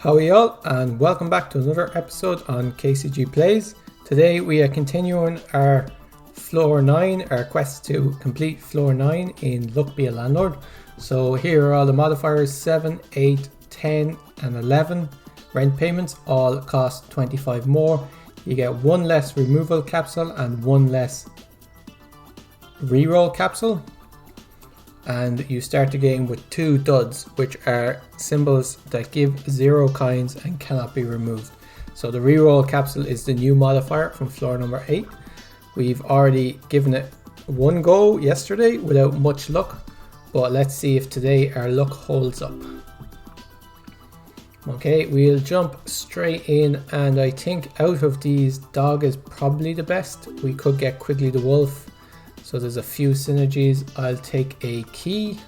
How are y'all, and welcome back to another episode on KCG Plays. Today we are continuing our floor 9, our quest to complete floor 9 in Luck Be a Landlord. So here are all the modifiers: 7, 8, 10 and 11. Rent payments all cost 25 more. You get one less removal capsule and one less reroll capsule. And you start the game with 2 duds, which are symbols that give 0 coins and cannot be removed. So the reroll capsule is the new modifier from floor number 8. We've already given it one go yesterday without much luck, but let's see if today our luck holds up. Okay, we'll jump straight in, and I think out of these, dog is probably the best. We could get Quigley the Wolf. So there's a few synergies. I'll take a key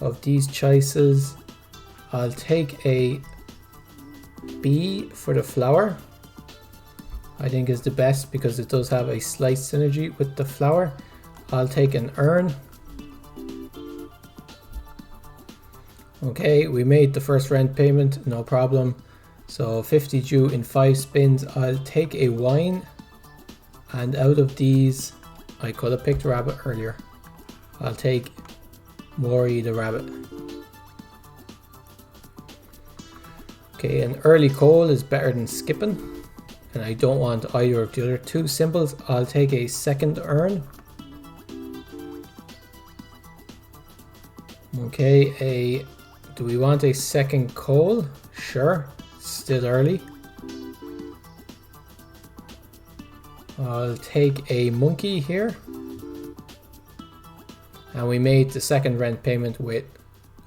of these choices. I'll take a bee for the flower. I think is the best because it does have a slight synergy with the flower. I'll take an urn. Okay, we made the first rent payment, no problem. So 50 due in 5 spins. I'll take a wine, and out of these, I could have picked rabbit earlier. I'll take Maury the rabbit. Okay, an early coal is better than skipping, and I don't want either of the other 2 symbols. I'll take a second urn. Okay, do we want a second coal? Sure, still early. I'll take a monkey here. And we made the second rent payment with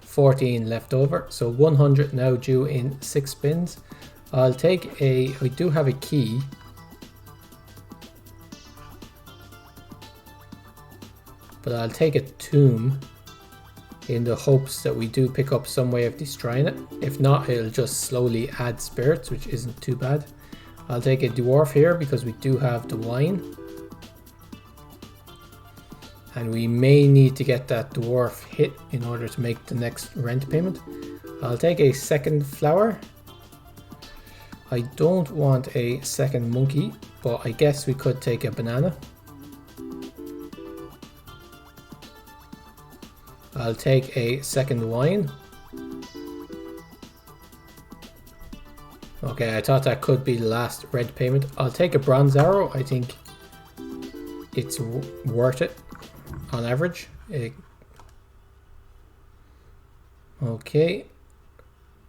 14 left over. So 100 now due in 6 spins. I'll take I do have a key. But I'll take a tomb in the hopes that we do pick up some way of destroying it. If not, it'll just slowly add spirits, which isn't too bad. I'll take a dwarf here because we do have the wine. And we may need to get that dwarf hit in order to make the next rent payment. I'll take a second flower. I don't want a second monkey, but I guess we could take a banana. I'll take a second wine. Okay, I thought that could be the last red payment. I'll take a bronze arrow. I think it's worth it on average. Okay,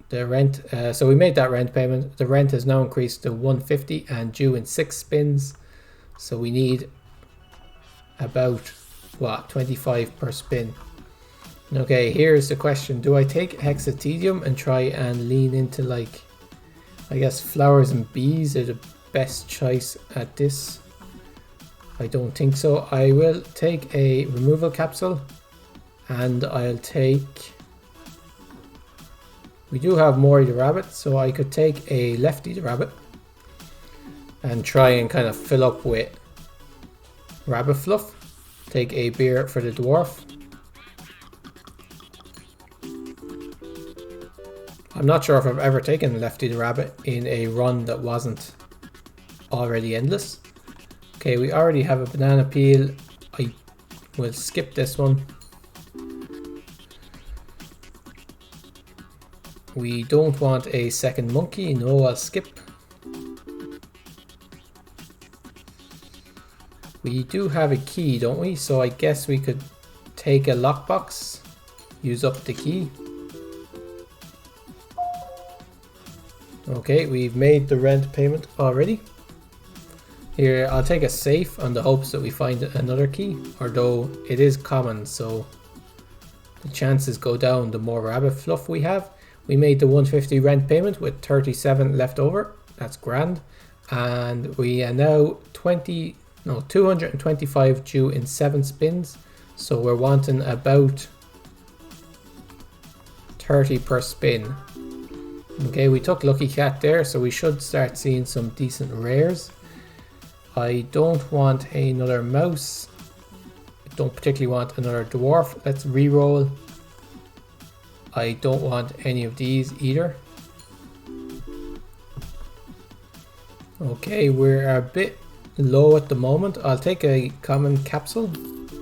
the rent. So we made that rent payment. The rent has now increased to 150 and due in 6 spins. So we need about, what, 25 per spin. Okay, here's the question. Do I take Hexatedium and try and lean into, like, I guess flowers and bees are the best choice at this? I don't think so. I will take a removal capsule, and I'll take... We do have Maury the rabbit, so I could take a Lefty the rabbit and try and kind of fill up with rabbit fluff. Take a beer for the dwarf. I'm not sure if I've ever taken Lefty the rabbit in a run that wasn't already endless. Okay, we already have a banana peel. I will skip this one. We don't want a second monkey. No, I'll skip. We do have a key, don't we? So I guess we could take a lockbox, use up the key. Okay, we've made the rent payment already. Here, I'll take a safe on the hopes that we find another key, although it is common, so the chances go down the more rabbit fluff we have. We made the 150 rent payment with 37 left over. That's grand. And we are now 225 due in 7 spins. So we're wanting about 30 per spin. Okay, we took Lucky Cat there, so we should start seeing some decent rares. I don't want another mouse. I don't particularly want another dwarf. Let's re-roll. I don't want any of these either. Okay, we're a bit low at the moment. I'll take a common capsule.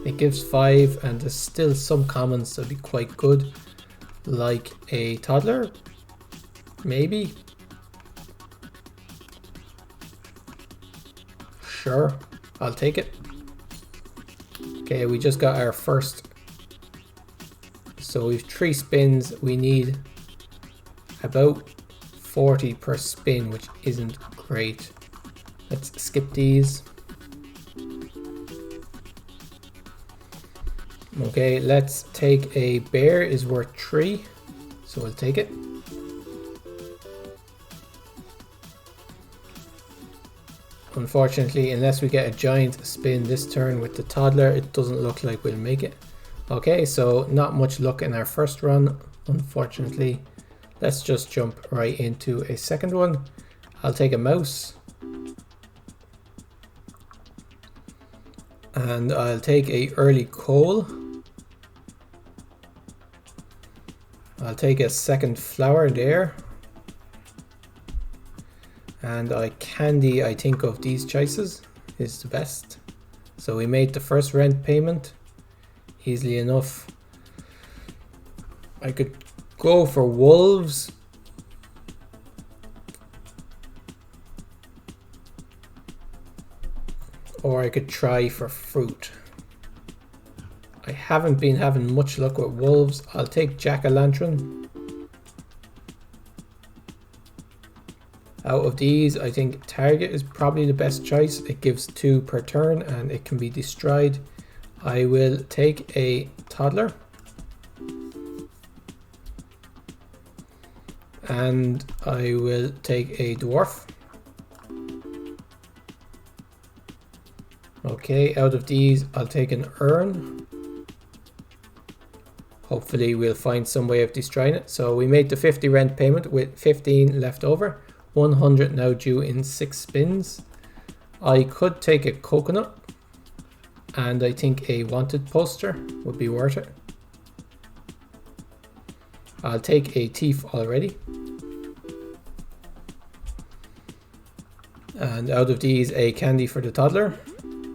It gives 5 and there's still some commons that'll be quite good. Like a toddler, maybe. Sure, I'll take it. Okay, we just got our first. So we've 3 spins. We need about 40 per spin, which isn't great. Let's skip these. Okay, let's take a bear is worth 3, so we'll take it. Unfortunately, unless we get a giant spin this turn with the toddler, it doesn't look like we'll make it. Okay, so not much luck in our first run, unfortunately. Let's just jump right into a second one. I'll take a mouse. And I'll take a early coal. I'll take a second flower there. And I think of these choices is the best. So we made the first rent payment easily enough. I could go for wolves. Or I could try for fruit. I haven't been having much luck with wolves. I'll take jack-o'-lantern. Out of these, I think target is probably the best choice. It gives 2 per turn and it can be destroyed. I will take a toddler. And I will take a dwarf. Okay, out of these, I'll take an urn. Hopefully we'll find some way of destroying it. So we made the 50 rent payment with 15 left over. 100 now due in 6 spins. I could take a coconut. And I think a wanted poster would be worth it. I'll take a thief already. And out of these, a candy for the toddler.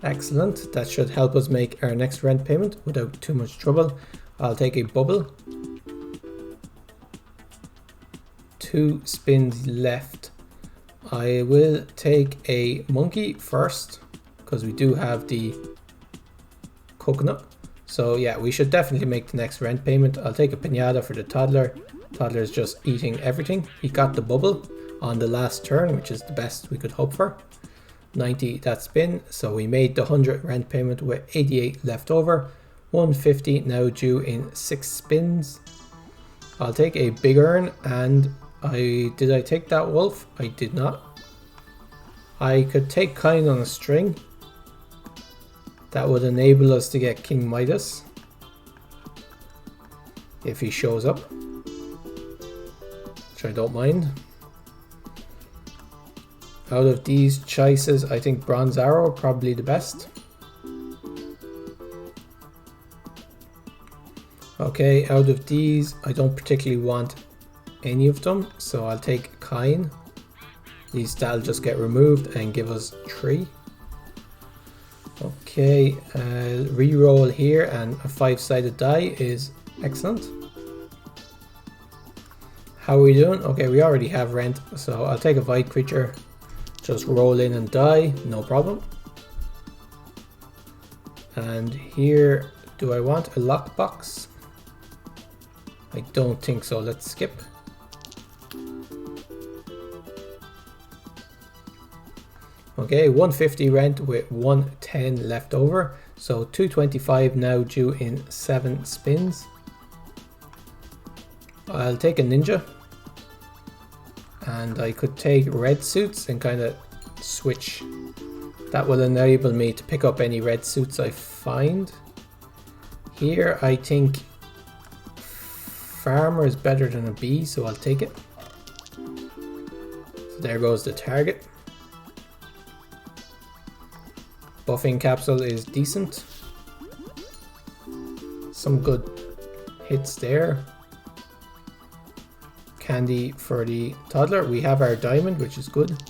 Excellent. That should help us make our next rent payment without too much trouble. I'll take a bubble. 2 spins left. I will take a monkey first because we do have the coconut. So yeah, we should definitely make the next rent payment. I'll take a piñata for the toddler. Toddler is just eating everything. He got the bubble on the last turn, which is the best we could hope for. 90 that spin. So we made the 100 rent payment with 88 left over. 150 now due in 6 spins. I'll take a big urn and did I take that wolf? I did not. I could take Kind on a string. That would enable us to get King Midas if he shows up, which I don't mind. Out of these choices, I think Bronze Arrow probably the best. Okay, out of these, I don't particularly want any of them, so I'll take Kine. At least that'll just get removed and give us 3. Okay, re-roll here and a 5-sided die is excellent. How are we doing? Okay, we already have rent, so I'll take a void creature. Just roll in and die, no problem. And here, do I want a lockbox? I don't think so, let's skip. Okay, 150 rent with 110 left over. So 225 now due in 7 spins. I'll take a ninja. And I could take red suits and kind of switch. That will enable me to pick up any red suits I find. Here I think farmer is better than a bee, so I'll take it. So there goes the target. Buffing capsule is decent. Some good hits there. Candy for the toddler. We have our diamond, which is good.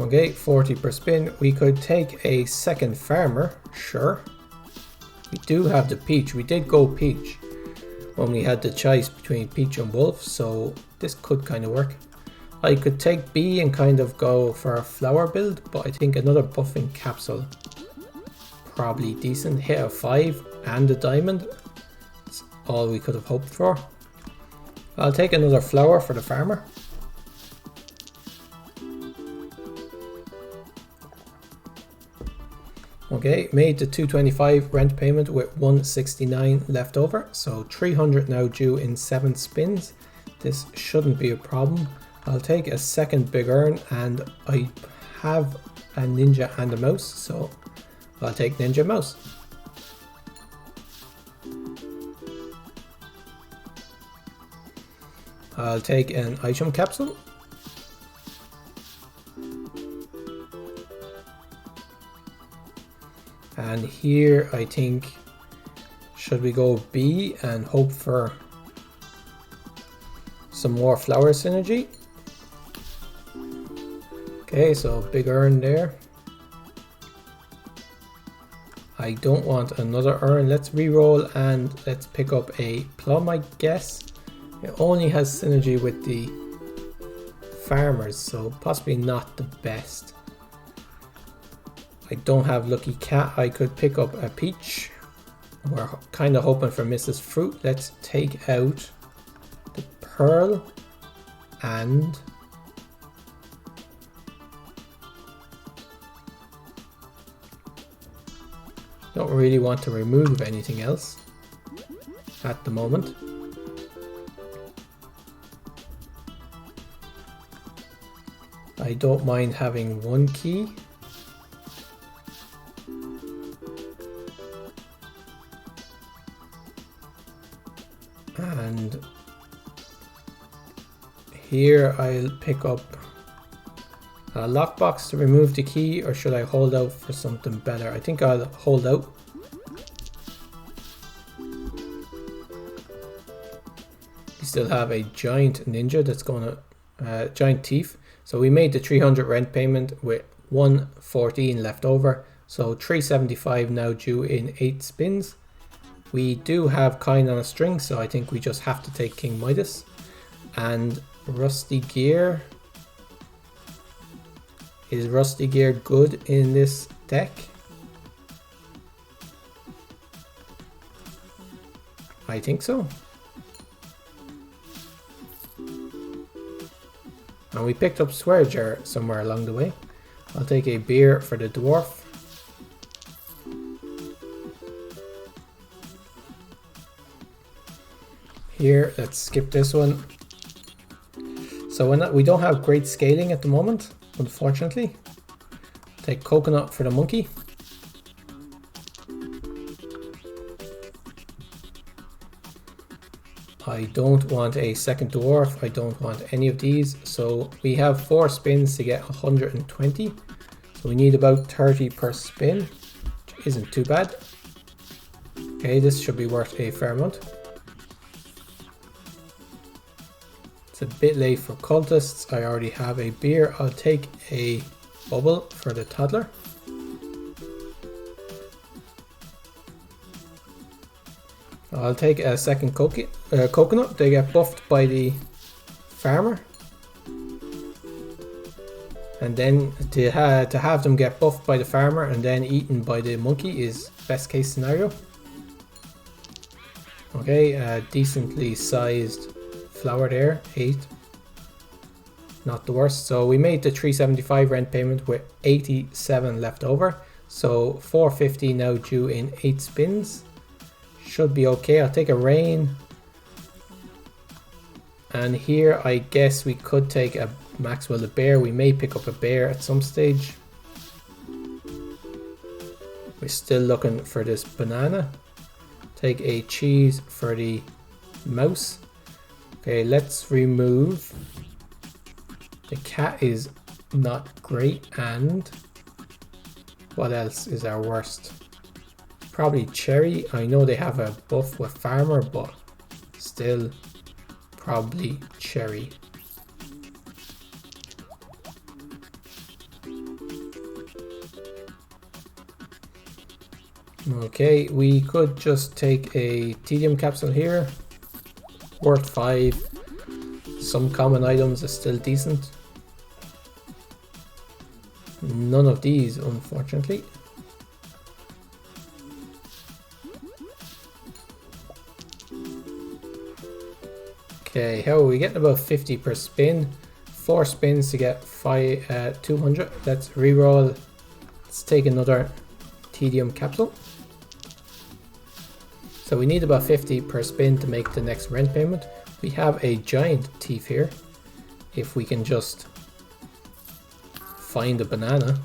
Okay, 40 per spin. We could take a second farmer, sure. We do have the peach. We did go peach when we had the choice between peach and wolf, so this could kind of work. I could take B and kind of go for a flower build, but I think another buffing capsule probably decent. Hit a 5 and a diamond. That's all we could have hoped for. I'll take another flower for the farmer. Okay, made the 225 rent payment with 169 left over, so 300 now due in 7 spins. This shouldn't be a problem. I'll take a second big urn, and I have a ninja and a mouse, so I'll take ninja mouse. I'll take an item capsule. And here I think, should we go B and hope for some more flower synergy? Okay, so big urn there. I don't want another urn. Let's re-roll and let's pick up a plum, I guess. It only has synergy with the farmers, so possibly not the best. I don't have lucky cat. I could pick up a peach. We're kind of hoping for Mrs. Fruit. Let's take out the pearl and don't really want to remove anything else at the moment. I don't mind having one key. And here I'll pick up a lockbox to remove the key, or should I hold out for something better? I think I'll hold out. We still have a giant ninja that's going to, giant thief. So we made the 300 rent payment with 114 left over. So 375 now due in 8 spins. We do have Kine on a string, so I think we just have to take King Midas. And Rusty Gear. Is Rusty Gear good in this deck? I think so. And we picked up Swearjar somewhere along the way. I'll take a beer for the dwarf. Here, let's skip this one. So we don't have great scaling at the moment, unfortunately. Take coconut for the monkey. I don't want a second dwarf. I don't want any of these. So we have 4 spins to get 120. So we need about 30 per spin, which isn't too bad. Okay, this should be worth a fair amount. A bit late for cultists. I already have a beer. I'll take a bubble for the toddler. I'll take a second coconut. They get buffed by the farmer, and then to have them get buffed by the farmer and then eaten by the monkey is best case scenario. Okay, decently sized flower there, 8. Not the worst. So we made the 375 rent payment with 87 left over. So 450 now due in 8 spins. Should be okay. I'll take a rain. And here I guess we could take a Maxwell the bear. We may pick up a bear at some stage. We're still looking for this banana. Take a cheese for the mouse. Okay, let's remove. The cat is not great, and what else is our worst? Probably cherry. I know they have a buff with farmer, but still probably cherry. Okay, we could just take a tedium capsule here, worth 5. Some common items are still decent. None of these, unfortunately. Okay, how are we getting? About 50 per spin. 4 spins to get 200. Let's reroll. Let's take another tedium capsule. So we need about 50 per spin to make the next rent payment. We have a giant thief here. If we can just find a banana.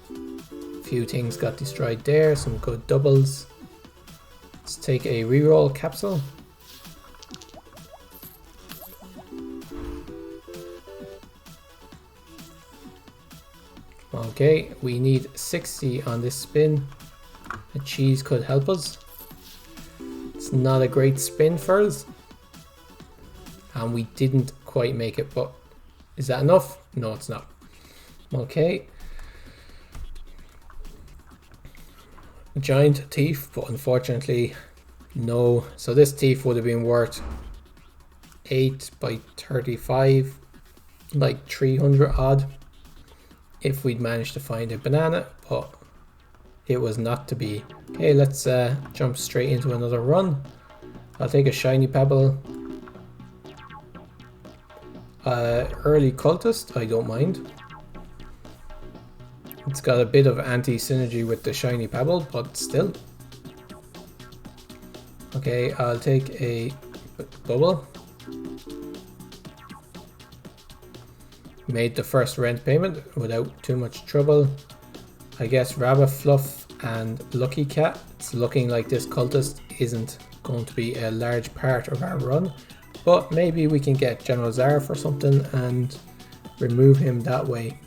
A few things got destroyed there, some good doubles. Let's take a reroll capsule. Okay, we need 60 on this spin. A cheese could help us. It's not a great spin for us. And we didn't quite make it, but is that enough? No, it's not. Okay. Giant thief, but unfortunately, no. So this thief would have been worth 8 by 35, like 300 odd, if we'd managed to find a banana, but it was not to be. Okay, let's jump straight into another run. I'll take a shiny pebble. Early cultist, I don't mind. It's got a bit of anti-synergy with the shiny pebble, but still. Okay, I'll take a bubble. Made the first rent payment without too much trouble. I guess Rabbit Fluff and Lucky Cat. It's looking like this cultist isn't going to be a large part of our run, but maybe we can get General Zarf or something and remove him that way.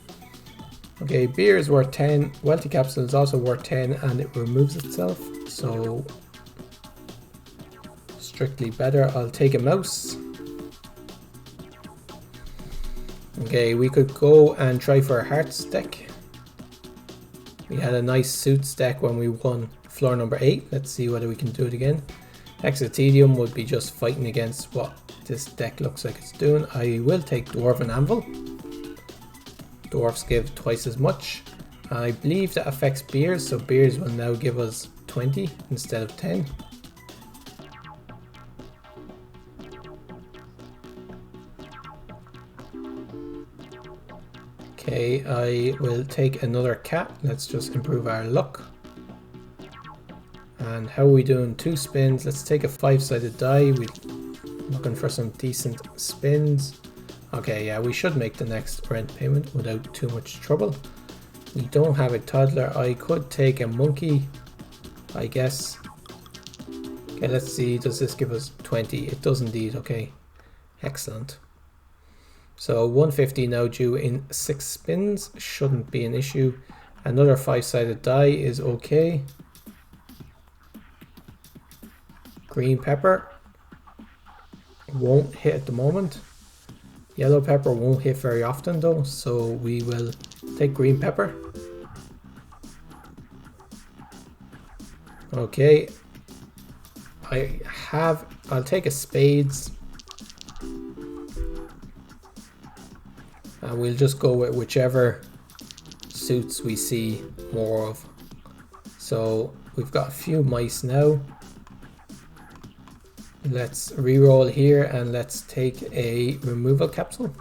Okay, beer is worth 10, Wealthy Capsule is also worth 10 and it removes itself, so strictly better. I'll take a mouse. Okay, we could go and try for a hearts deck. We had a nice suits deck when we won floor number 8. Let's see whether we can do it again. Exotedium would be just fighting against what this deck looks like it's doing. I will take Dwarven Anvil. Dwarfs give twice as much. I believe that affects beers, so beers will now give us 20 instead of 10. Okay, I will take another cat. Let's just improve our luck. And how are we doing? 2 spins. Let's take a 5-sided die. We're looking for some decent spins. Okay, yeah, we should make the next rent payment without too much trouble. We don't have a toddler. I could take a monkey, I guess. Okay, let's see. Does this give us 20? It does indeed. Okay, excellent. So 150 now due in 6 spins. Shouldn't be an issue. Another 5-sided die is okay. Green pepper won't hit at the moment. Yellow pepper won't hit very often though, so we will take green pepper. Okay, I'll take a spades. And we'll just go with whichever suits we see more of. So we've got a few mice now. Let's re-roll here and let's take a removal capsule.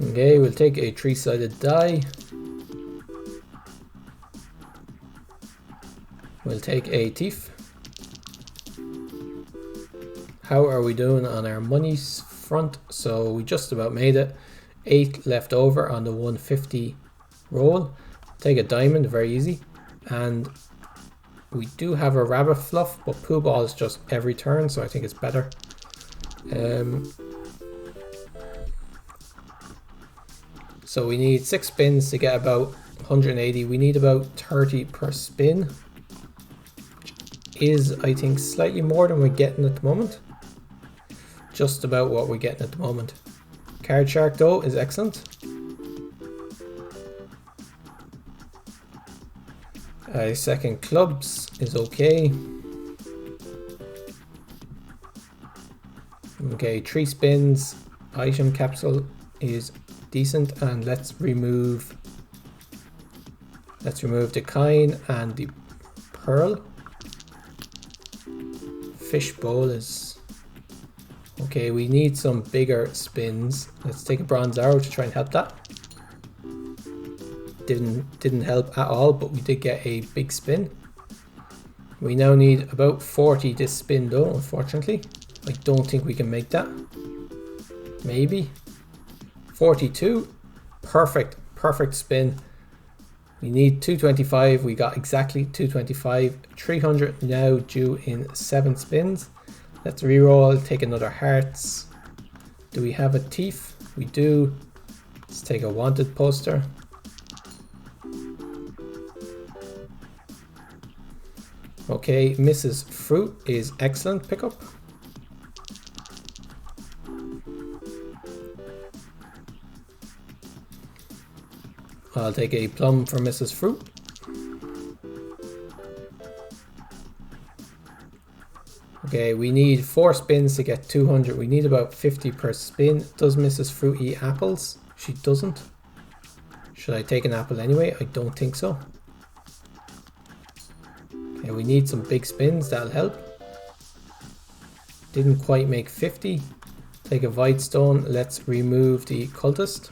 Okay, we'll take a 3-sided die. We'll take a thief. How are we doing on our money front? So we just about made it. 8 left over on the 150 roll. Take a diamond, very easy. And we do have a Rabbit Fluff, but Pooh Ball is just every turn, so I think it's better. So we need 6 spins to get about 180. We need about 30 per spin, which is, I think, slightly more than we're getting at the moment. Just about what we're getting at the moment. Card Shark though is excellent. Second clubs is okay. Okay, 3 spins. Item capsule is decent, and let's remove the Kine and the Pearl. Fishbowl is okay. We need some bigger spins. Let's take a bronze arrow to try and help that. Didn't help at all, but we did get a big spin. We now need about 40 this spin though, unfortunately. I don't think we can make that. Maybe 42. Perfect spin. We need 225. We got exactly 225. 300 now due in 7 spins. Let's reroll, take another hearts. Do we have a thief? We do. Let's take a wanted poster. Okay, Mrs. Fruit is excellent pickup. I'll take a plum for Mrs. Fruit. Okay, we need 4 spins to get 200. We need about 50 per spin. Does Mrs. Fruit eat apples? She doesn't. Should I take an apple anyway? I don't think so. Okay, we need some big spins. That'll help. Didn't quite make 50. Take a Void Stone. Let's remove the cultist.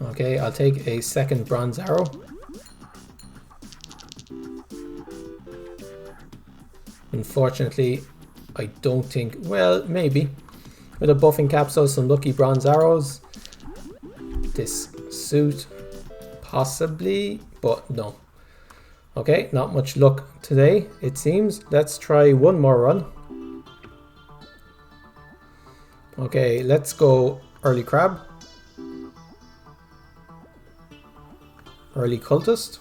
Okay, I'll take a second bronze arrow. Unfortunately, I don't think, well, maybe. With a buffing capsule, some lucky bronze arrows. This suit, possibly, but no. Okay, not much luck today, it seems. Let's try one more run. Okay, let's go early crab. Early cultist.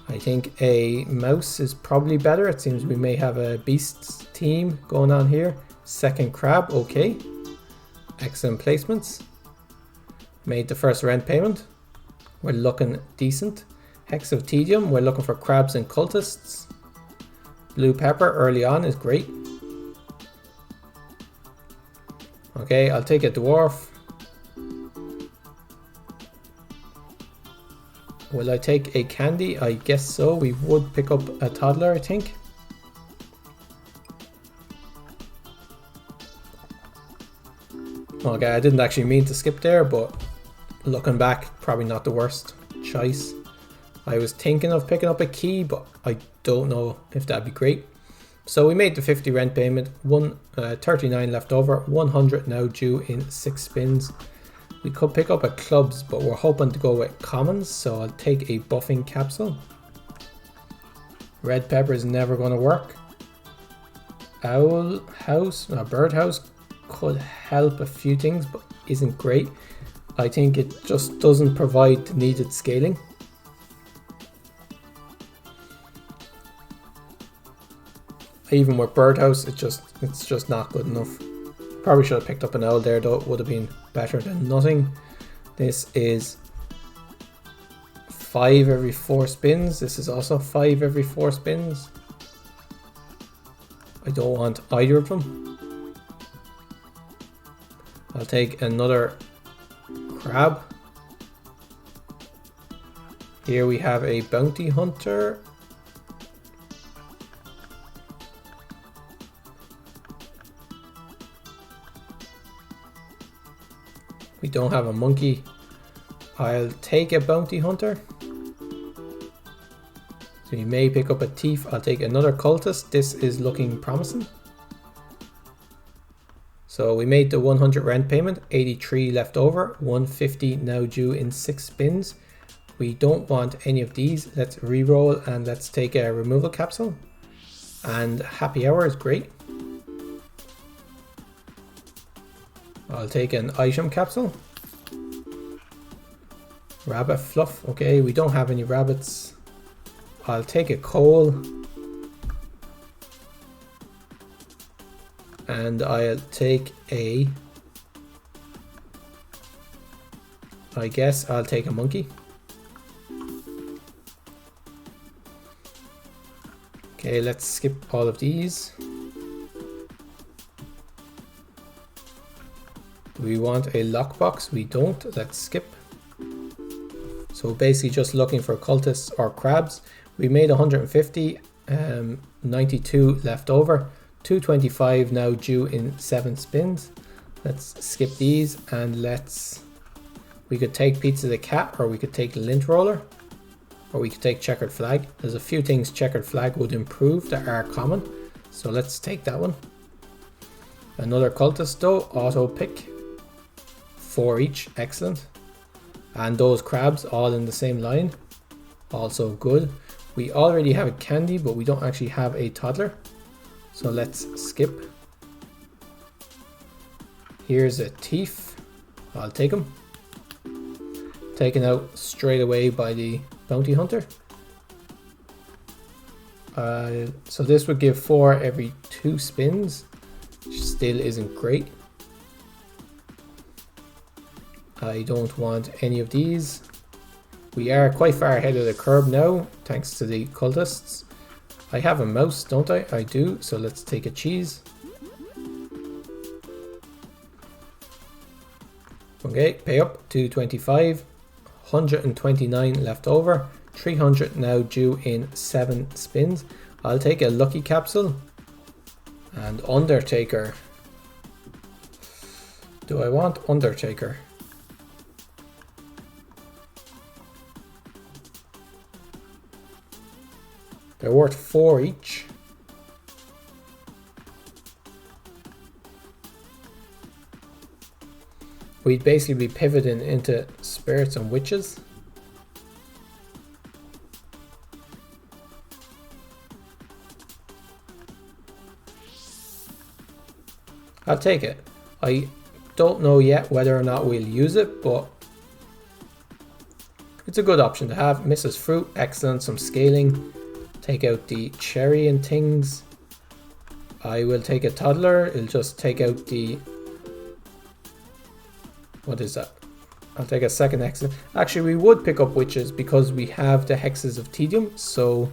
I think a mouse is probably better. It seems we may have a beasts team going on here. Second crab, okay. Excellent placements. Made the first rent payment. We're looking decent. Hex of Tedium, we're looking for crabs and cultists. Blue pepper early on is great. Okay, I'll take a dwarf. Will I take a candy? I guess so. We would pick up a toddler, I think. Okay, I didn't actually mean to skip there, but looking back, probably not the worst choice. I was thinking of picking up a key, but I don't know if that'd be great. So we made the 50 rent payment, 39 left over, 100 now due in 6 spins. We could pick up a clubs, but we're hoping to go with commons, so I'll take a buffing capsule. Red pepper is never going to work. Owl house, no, bird house could help a few things, but isn't great. I think it just doesn't provide the needed scaling. Even with birdhouse, it's just not good enough. Probably should have picked up an owl there though, it would have been better than nothing. This is 5 every 4 spins. This is also 5 every 4 spins. I don't want either of them. I'll take another crab. Here we have a bounty hunter. We don't have a monkey. I'll take a bounty hunter. So you may pick up a thief. I'll take another cultist. This is looking promising. So we made the 100 rent payment, 83 left over, 150 now due in 6 spins. We don't want any of these. Let's re-roll and let's take a removal capsule. And happy hour is great. I'll take an item capsule. Rabbit fluff. Okay, we don't have any rabbits. I'll take a coal. and I'll take a, I guess I'll take a monkey. Okay, let's skip all of these. Do we want a lockbox? We don't. Let's skip. So basically just looking for cultists or crabs. We made 150, 92 left over, 225 now due in 7 spins. Let's skip these and we could take Pizza the Cat, or we could take Lint Roller, or we could take Checkered Flag. There's a few things Checkered Flag would improve that are common, so let's take that one. Another cultist though, auto pick, 4 each, excellent. And those crabs all in the same line, also good. We already have a candy, but we don't actually have a toddler, so let's skip. Here's a thief, I'll take him. Taken out straight away by the bounty hunter. So this would give 4 every 2 spins, which still isn't great. I don't want any of these. We are quite far ahead of the curve now, thanks to the cultists. I have a mouse, don't I? I do, so let's take a cheese. Okay, pay up, 225, 129 left over, 300 now due in 7 spins. I'll take a lucky capsule and Undertaker. Do I want Undertaker? They're worth 4 each. We'd basically be pivoting into spirits and witches. I'll take it. I don't know yet whether or not we'll use it, but it's a good option to have. Mrs. Fruit, excellent, some scaling. Take out the cherry and things. I will take a toddler. It'll just take out the... What is that? I'll take a second hex. Actually, we would pick up witches because we have the hexes of tedium, so...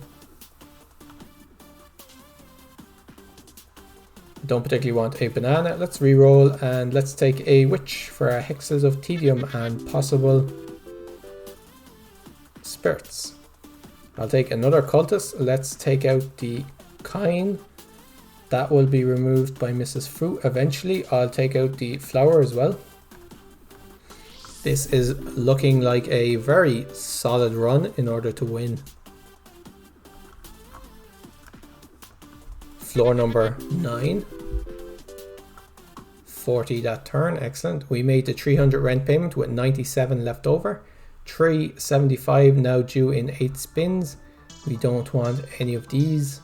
Don't particularly want a banana. Let's re-roll and let's take a witch for our hexes of tedium and possible spirits. I'll take another cultist. Let's take out the Kine. That will be removed by Mrs. Fruit eventually. I'll take out the flower as well. This is looking like a very solid run in order to win. Floor number 9. 40 that turn, excellent. We made the 300 rent payment with 97 left over. 375 now due in 8 spins. We don't want any of these.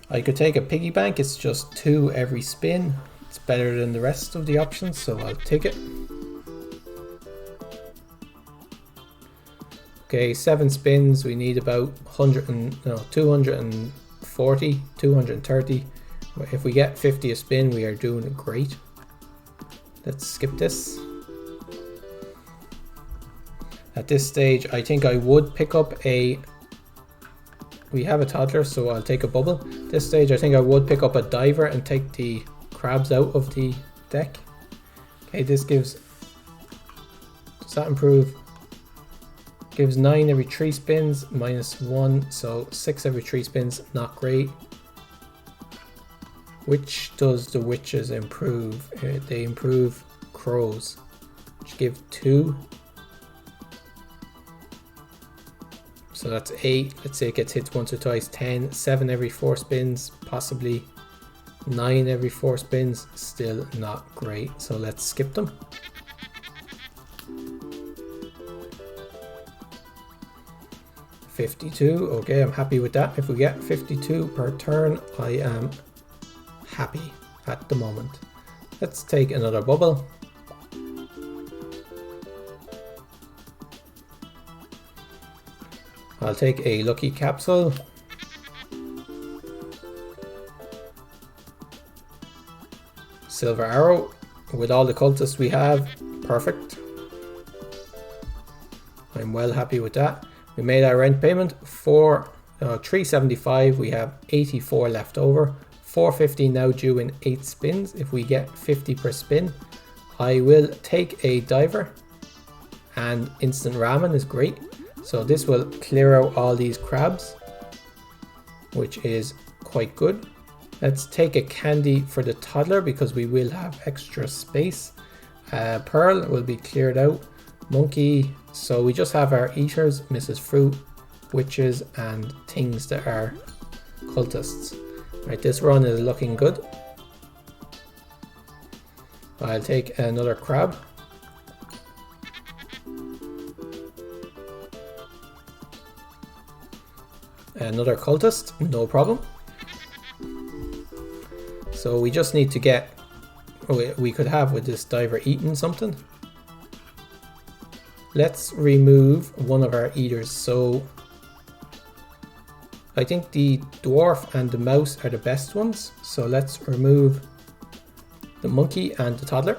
I could take a piggy bank, it's just 2 every spin. It's better than the rest of the options, so I'll take it. Okay, 7 spins, we need about 240, 230. If we get 50 a spin, we are doing great. Let's skip this. At this stage, I think I would pick up a... We have a toddler, so I'll take a bubble. At this stage, I think I would pick up a diver and take the crabs out of the deck. Okay, this gives... Does that improve? Gives 9 every 3 spins, -1, so 6 every 3 spins, not great. Which does the witches improve? They improve crows, which give 2. So that's 8. Let's say it gets hit once or twice. 10, 7 every 4 spins, possibly 9 every 4 spins. Still not great. So let's skip them. $52. Okay, I'm happy with that. If we get 52 per turn, I am happy at the moment. Let's take another bubble. I'll take a lucky capsule. Silver Arrow with all the cultists we have. Perfect. I'm well happy with that. We made our rent payment for 375. We have 84 left over. 450 now due in 8 spins. If we get 50 per spin, I will take a diver, and instant ramen is great. So this will clear out all these crabs, which is quite good. Let's take a candy for the toddler because we will have extra space. Pearl will be cleared out. Monkey. So we just have our eaters, Mrs. Fruit, witches, and things that are cultists. Right, this run is looking good. I'll take another crab. Another cultist, no problem. So we just need to get, we could have with this diver eaten something. Let's remove one of our eaters. So I think the dwarf and the mouse are the best ones. So let's remove the monkey and the toddler.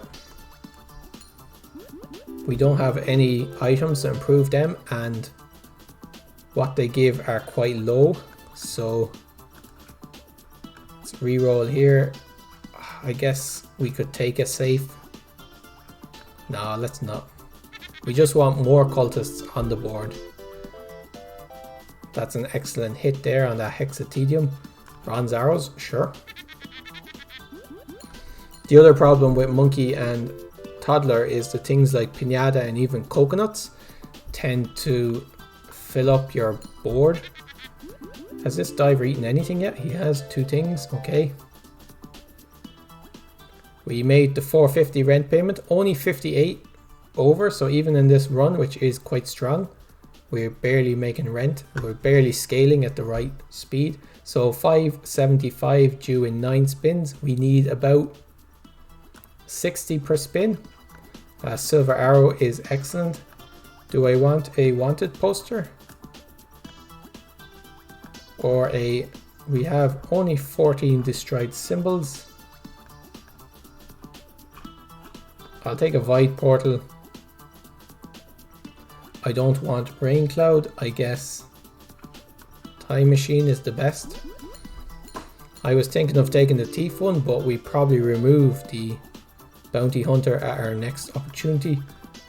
We don't have any items to improve them, and what they give are quite low. So let's re-roll here. I guess we could take a safe. No, let's not. We just want more cultists on the board. That's an excellent hit there on that Hexatedium. Bronze arrows, sure. The other problem with monkey and toddler is the things like pinata and even coconuts tend to fill up your board. Has this diver eaten anything yet? He has 2 things, okay. We made the 450 rent payment, only 58 over, so even in this run, which is quite strong, we're barely making rent. We're barely scaling at the right speed. So 575 due in 9 spins. We need about 60 per spin. Silver Arrow is excellent. Do I want a wanted poster? Or a... We have only 14 destroyed symbols. I'll take a Void Portal. I don't want Rain Cloud. I guess Time Machine is the best. I was thinking of taking the Thief one, but we probably remove the Bounty Hunter at our next opportunity.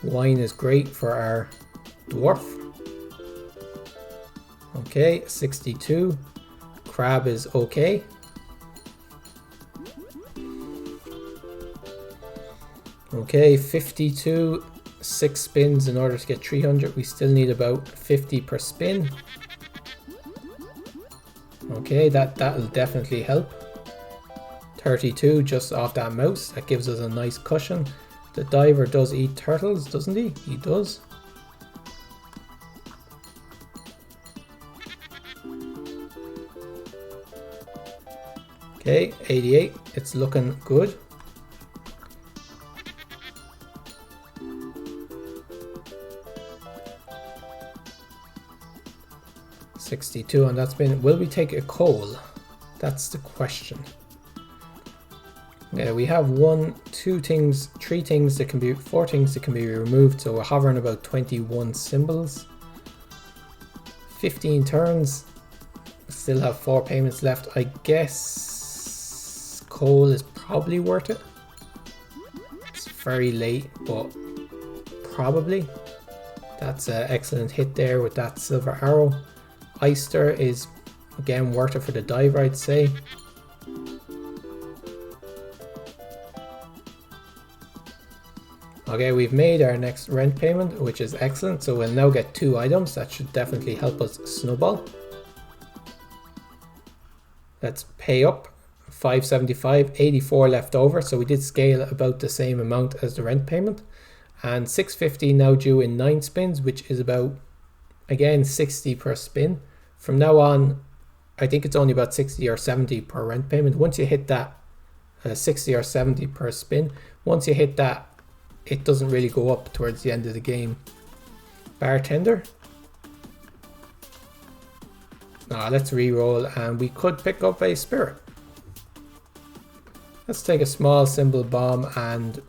Wine is great for our dwarf. Okay, 62. Crab is okay. Okay, 52. 6 spins in order to get 300. We still need about 50 per spin. Okay, that'll definitely help. 32 just off that mouse. That gives us a nice cushion. The diver does eat turtles, doesn't he? He does. Okay, 88. It's looking good. $62 on that spin. Will we take a coal? That's the question. Yeah, we have 4 things that can be removed, so we're hovering about 21 symbols. 15 turns. Still have 4 payments left. I guess coal is probably worth it. It's very late, but probably. That's an excellent hit there with that Silver Arrow. Eyster is again worth it for the diver, I'd say. Okay, we've made our next rent payment, which is excellent. So we'll now get 2 items. That should definitely help us snowball. Let's pay up. 575, 84 left over. So we did scale about the same amount as the rent payment. And 650 now due in 9 spins, which is about, again, 60 per spin. From now on, I think it's only about 60 or 70 per rent payment. Once you hit that 60 or 70 per spin, once you hit that, it doesn't really go up towards the end of the game. Bartender. Let's re-roll, and we could pick up a spirit. Let's take a small symbol bomb and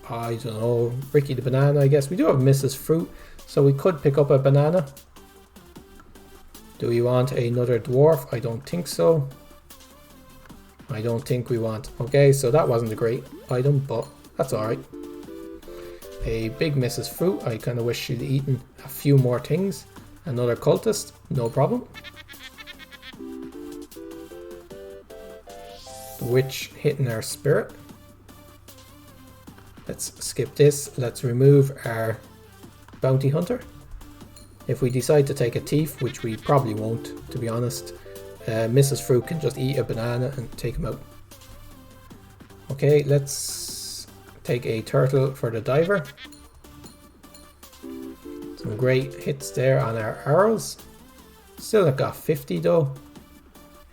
I don't know, Ricky the banana, I guess. We do have Mrs. Fruit, so we could pick up a banana. Do we want another dwarf? I don't think so. I don't think we want. Okay, so that wasn't a great item, but that's alright. A big Mrs. Fruit. I kind of wish she'd eaten a few more things. Another cultist, no problem. The witch hitting our spirit. Let's skip this. Let's remove our bounty hunter. If we decide to take a thief, which we probably won't, to be honest, Mrs. Fruit can just eat a banana and take him out. Okay, let's take a turtle for the diver. Some great hits there on our arrows. Still have got 50 though.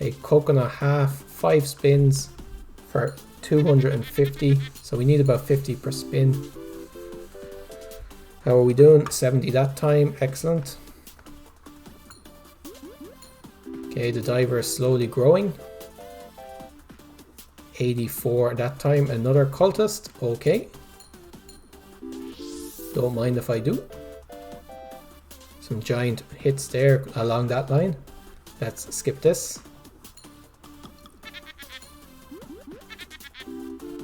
A coconut half, 5 spins for 250. So we need about 50 per spin. How are we doing? 70 that time. Excellent. Okay, the diver is slowly growing. 84 that time. Another cultist. Okay. Don't mind if I do. Some giant hits there along that line. Let's skip this.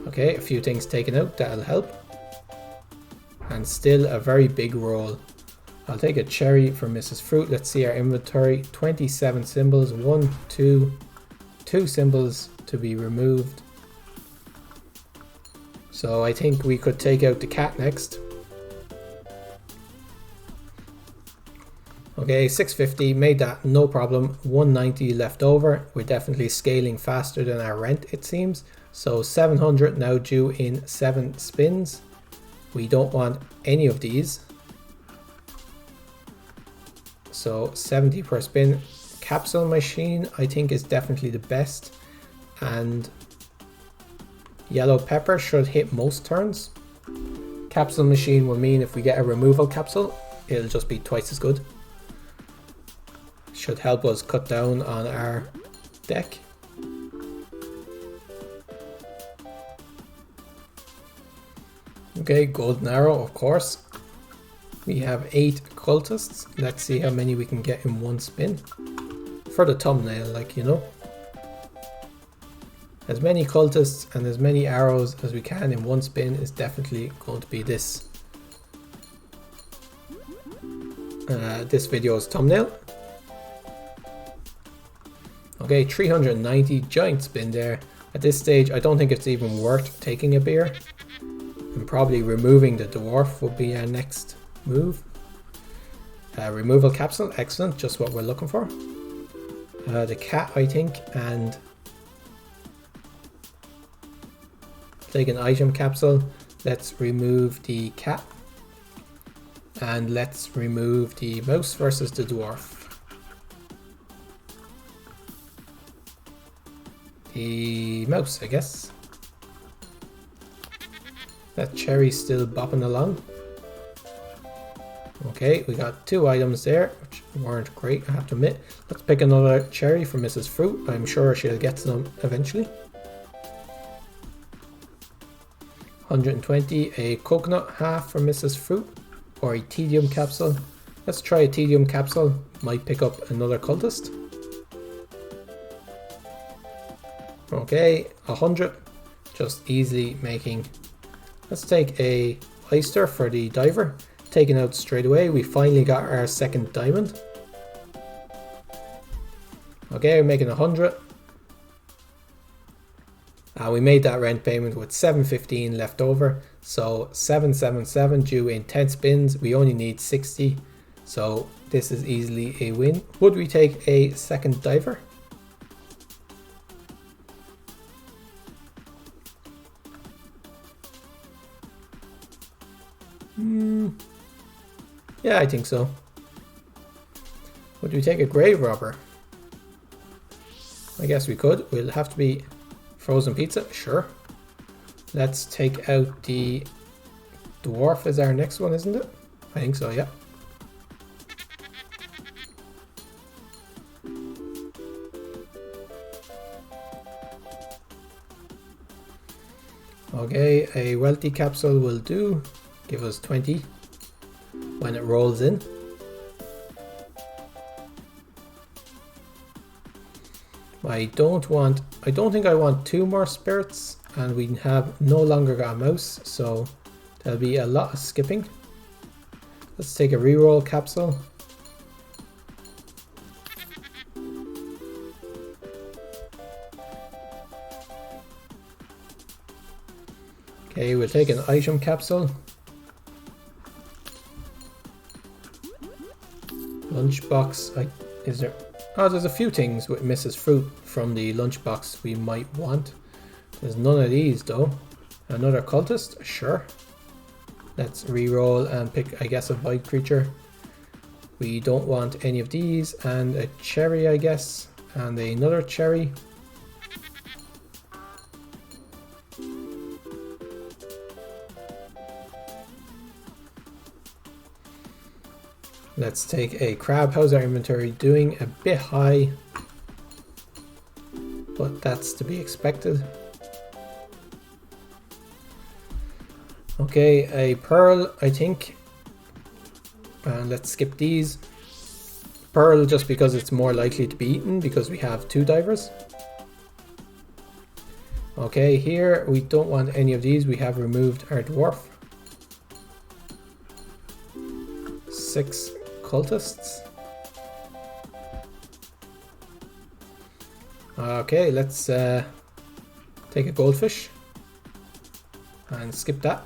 Okay, a few things taken out. That'll help. And still a very big roll. I'll take a cherry for Mrs. Fruit. Let's see our inventory. 27 symbols. 1, 2 symbols to be removed. So I think we could take out the cat next. Okay, 650, made that no problem. 190 left over. We're definitely scaling faster than our rent, it seems. So 700 now due in 7 spins. We don't want any of these. So 70 per spin. Capsule machine I think is definitely the best. And yellow pepper should hit most turns. Capsule machine will mean if we get a removal capsule, it'll just be twice as good. Should help us cut down on our deck. Okay, golden arrow, of course. We have 8 cultists. Let's see how many we can get in one spin. For the thumbnail, like, you know. As many cultists and as many arrows as we can in one spin is definitely going to be this video's thumbnail. Okay, 390, giant spin there. At this stage, I don't think it's even worth taking a beer. And probably removing the dwarf would be our next move. Removal capsule, excellent, just what we're looking for. The cat, I think, and take an item capsule. Let's remove the cat. And let's remove the mouse versus the dwarf. The mouse, I guess. That cherry's still bopping along. Okay, we got 2 items there, which weren't great, I have to admit. Let's pick another cherry for Mrs. Fruit. I'm sure she'll get to them eventually. 120, a coconut half for Mrs. Fruit, or a tedium capsule. Let's try a tedium capsule. Might pick up another cultist. Okay, 100, just easily making. Let's take a oyster for the diver. Taken out straight away. We finally got our second diamond. Okay, we're making 100. We made that rent payment with 715 left over. So 777 due in 10 spins. We only need 60. So this is easily a win. Would we take a second diver? Yeah, I think so. Would we take a grave robber? I guess we could. We'll have to be frozen pizza, sure. Let's take out the dwarf as our next one, isn't it? I think so, yeah. Okay, a wealthy capsule will do. Give us 20 when it rolls in. I don't think I want 2 more spirits, and we have no longer got a mouse, so there'll be a lot of skipping. Let's take a reroll capsule. Okay, we'll take an item capsule. Lunchbox, is there? Oh, there's a few things with Mrs. Fruit from the lunchbox we might want. There's none of these though. Another cultist? Sure. Let's re-roll and pick, I guess, a void creature. We don't want any of these, and a cherry, I guess, and another cherry. Let's take a crab. How's our inventory doing? A bit high, but that's to be expected. Okay, a pearl, I think. And let's skip these. Pearl just because it's more likely to be eaten because we have 2 divers. Okay, here we don't want any of these. We have removed our dwarf. 6 cultists. Okay, let's take a goldfish and skip that.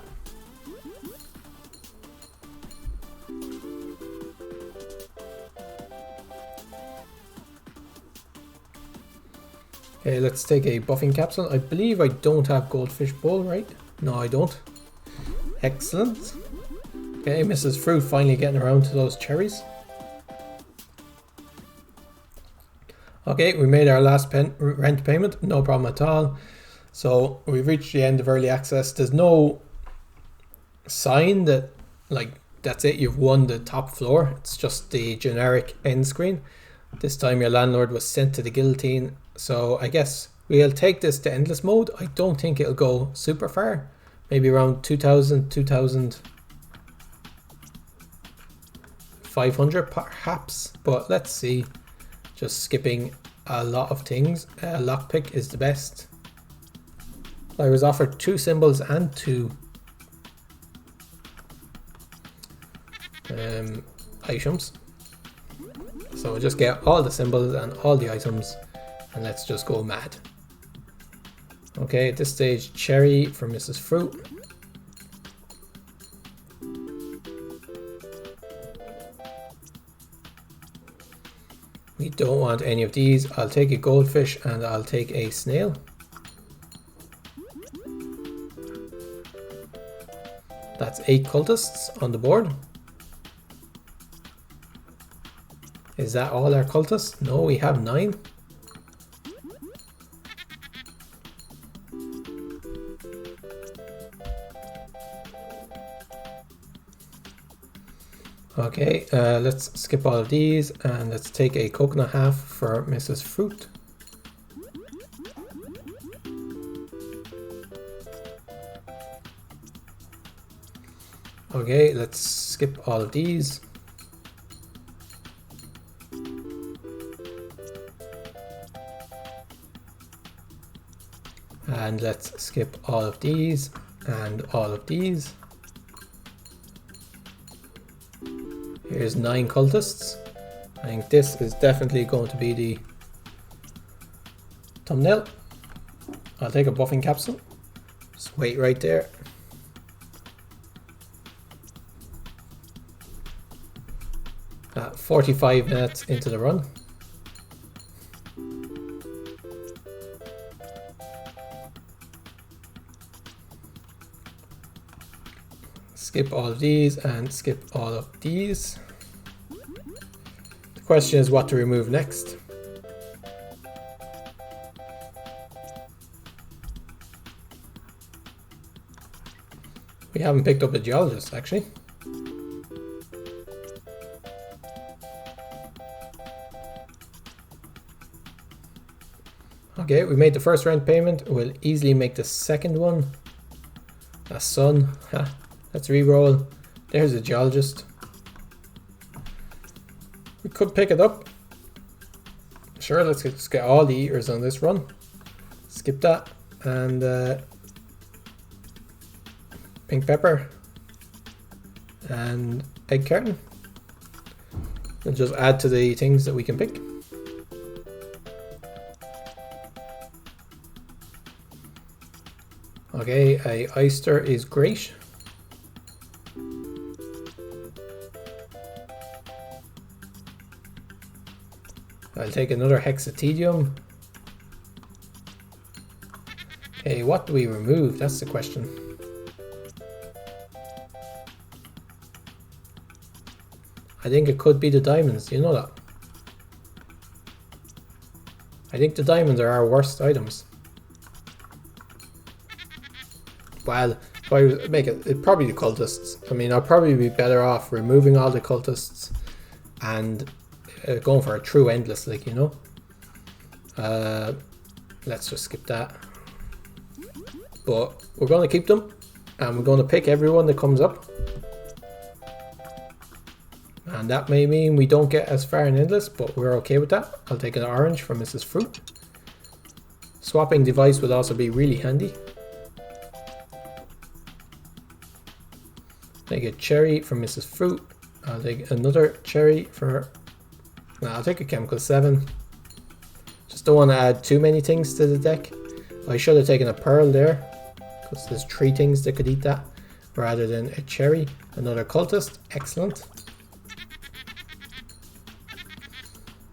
Okay, let's take a buffing capsule. I believe I don't have goldfish bowl, right? No, I don't. Excellent. Okay, Mrs. Fruit finally getting around to those cherries. Okay, we made our last rent payment, no problem at all. So we've reached the end of early access. There's no sign that, like, that's it, you've won the top floor. It's just the generic end screen. This time your landlord was sent to the guillotine. So I guess we'll take this to endless mode. I don't think it'll go super far. Maybe around 2,000, 2,500 perhaps. But let's see. Just skipping a lot of things. Lockpick is the best. I was offered 2 symbols and 2 items. So we'll just get all the symbols and all the items and let's just go mad. Okay, at this stage, cherry for Mrs. Fruit. We don't want any of these. I'll take a goldfish and I'll take a snail. That's 8 cultists on the board. Is that all our cultists? No, we have 9. Okay, let's skip all of these and let's take a coconut half for Mrs. Fruit. Okay, let's skip all of these. And let's skip all of these and all of these. Here's 9 cultists. I think this is definitely going to be the thumbnail. I'll take a buffing capsule. Just wait right there. At 45 minutes into the run. Skip all of these and skip all of these. The question is what to remove next. We haven't picked up a geologist actually. Okay, we made the first rent payment. We'll easily make the second one. A sun. Let's re-roll. There's a geologist. We could pick it up. Sure, let's get all the eaters on this run. Skip that. And pink pepper. And egg carton. And just add to the things that we can pick. Okay, a oyster is great. I'll take another hexatedium. Okay, what do we remove? That's the question. I think it could be the diamonds, you know that? I think the diamonds are our worst items. Well, if I make it'd probably the cultists. I mean, I'll probably be better off removing all the cultists and going for a true endless, like, you know. Let's just skip that. But we're going to keep them, and we're going to pick everyone that comes up. And that may mean we don't get as far in endless, but we're okay with that. I'll take an orange from Mrs. Fruit. Swapping device would also be really handy. Take a cherry from Mrs. Fruit. I'll take another cherry for... No, I'll take a chemical 7. Just don't want to add too many things to the deck. I should have taken a pearl there, because there's 3 things that could eat that, rather than a cherry. Another cultist, excellent.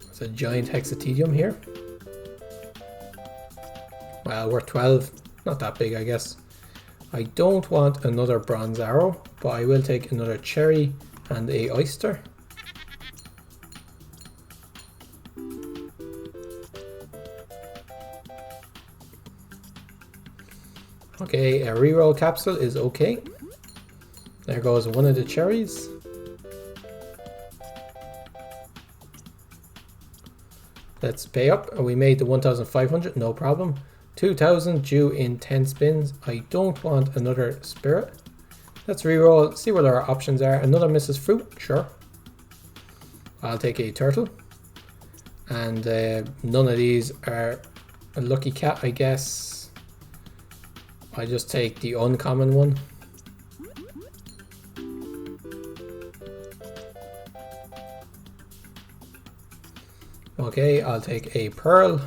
There's a giant hexatedium here. Well, we're 12, not that big, I guess. I don't want another bronze arrow, but I will take another cherry and a oyster. Okay, a reroll capsule is okay. There goes one of the cherries. Let's pay up. We made the 1,500, no problem. 2,000 due in 10 spins. I don't want another spirit. Let's reroll, see what our options are. Another Mrs. Fruit, sure. I'll take a turtle. And none of these are a lucky cat, I guess. I just take the uncommon one. Okay, I'll take a pearl.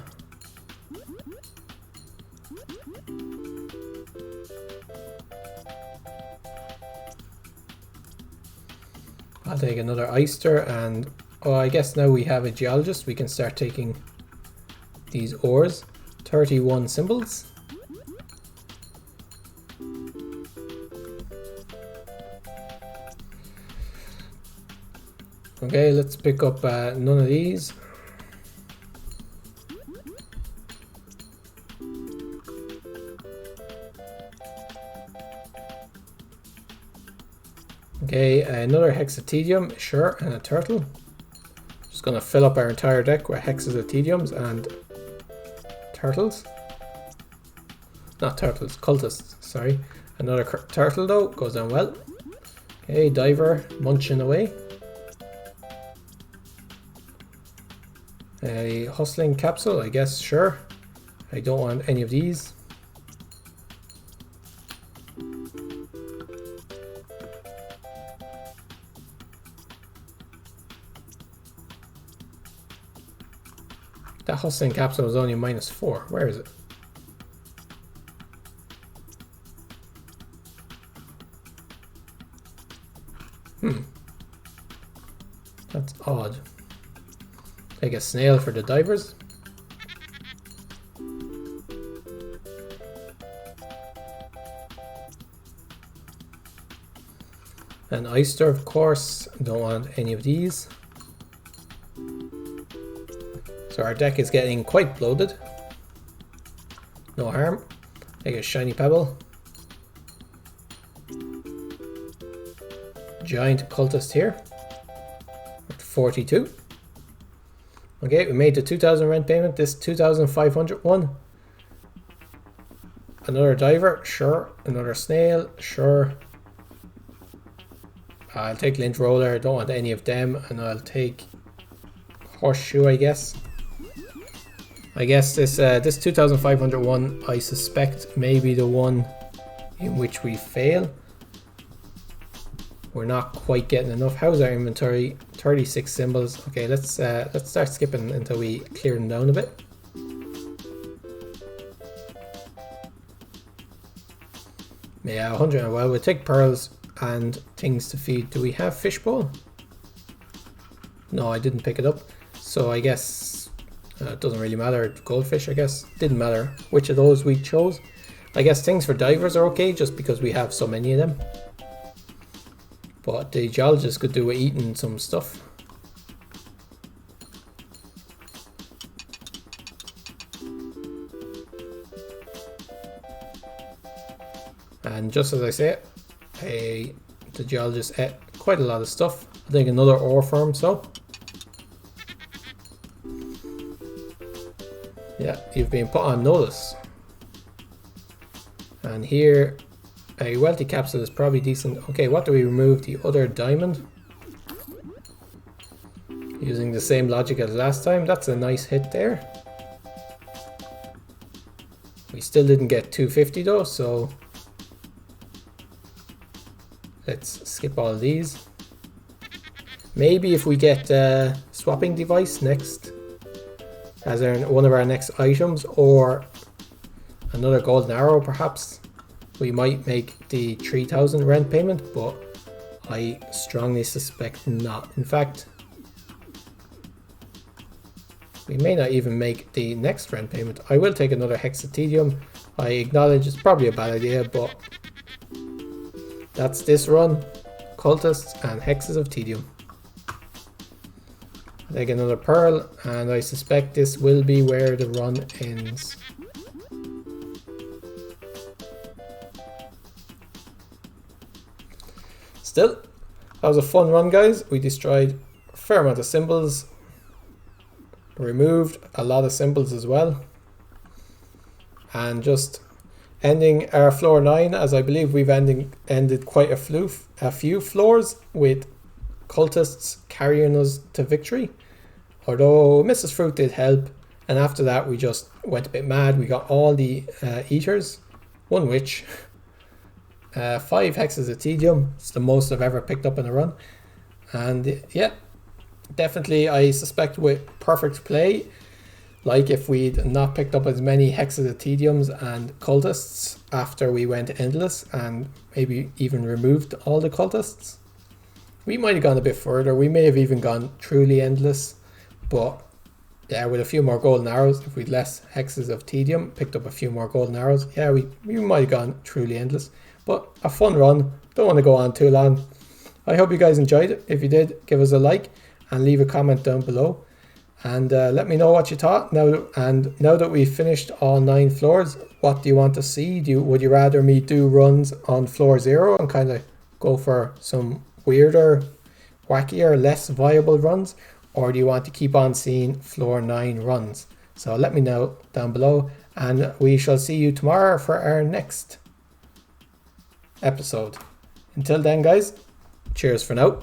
I'll take another oyster, and oh, I guess now we have a geologist, we can start taking these ores. 31 symbols. Okay, let's pick up none of these. Okay, another hexatedium, sure, and a turtle. Just gonna fill up our entire deck with hexatediums and turtles. Not turtles, cultists, sorry. Another turtle though, goes down well. Okay, diver, munching away. A hustling capsule, I guess, sure. I don't want any of these. That hustling capsule was only -4. Where is it? That's odd. Take a snail for the divers. An oyster, of course. Don't want any of these. So our deck is getting quite bloated. No harm. Take a shiny pebble. Giant cultist here. At 42. Okay, we made the 2,000 rent payment. This 2,500 one. Another diver, sure. Another snail, sure. I'll take lint roller, I don't want any of them, and I'll take horseshoe, I guess. I guess this 2501, I suspect may be the one in which we fail. We're not quite getting enough. How's our inventory? 36 symbols. Okay, let's start skipping until we clear them down a bit. Yeah, 100. Well, we'll take pearls and things to feed. Do we have fishbowl? No, I didn't pick it up. So I guess it doesn't really matter. Goldfish, I guess. Didn't matter which of those we chose. I guess things for divers are okay just because we have so many of them. But the geologist could do with eating some stuff. And just as I say, the geologist ate quite a lot of stuff. I think another ore farm, so. Yeah, you've been put on notice. And here, a wealthy capsule is probably decent. Okay, what do we remove? The other diamond. Using the same logic as last time. That's a nice hit there. We still didn't get 250 though, so let's skip all of these. Maybe if we get a swapping device next as one of our next items, or another golden arrow perhaps, we might make the 3000 rent payment, but I strongly suspect not. In fact, we may not even make the next rent payment. I will take another hexatedium. I acknowledge it's probably a bad idea, but that's this run. Cultists and hexes of tedium. I'll take another pearl, and I suspect this will be where the run ends. Still, that was a fun run, guys. We destroyed a fair amount of symbols, removed a lot of symbols as well, and just ending our floor 9, as I believe we've ended quite a few floors with cultists carrying us to victory. Although Mrs. Fruit did help, and after that we just went a bit mad. We got all the eaters, one witch, 5 hexes of tedium. It's the most I've ever picked up in a run. And yeah, definitely I suspect with perfect play, like if we'd not picked up as many hexes of tediums and cultists after we went endless, and maybe even removed all the cultists, we might have gone a bit further. We may have even gone truly endless. But yeah, with a few more golden arrows, if we'd less hexes of tedium, picked up a few more golden arrows, yeah, we might have gone truly endless. But a fun run. Don't want to go on too long. I hope you guys enjoyed it. If you did, give us a like and leave a comment down below. And let me know what you thought. Now that we've finished all 9 floors, what do you want to see? Would you rather me do runs on floor 0 and kind of go for some weirder, wackier, less viable runs? Or do you want to keep on seeing floor 9 runs? So let me know down below, and we shall see you tomorrow for our next episode. Until then, guys, cheers for now.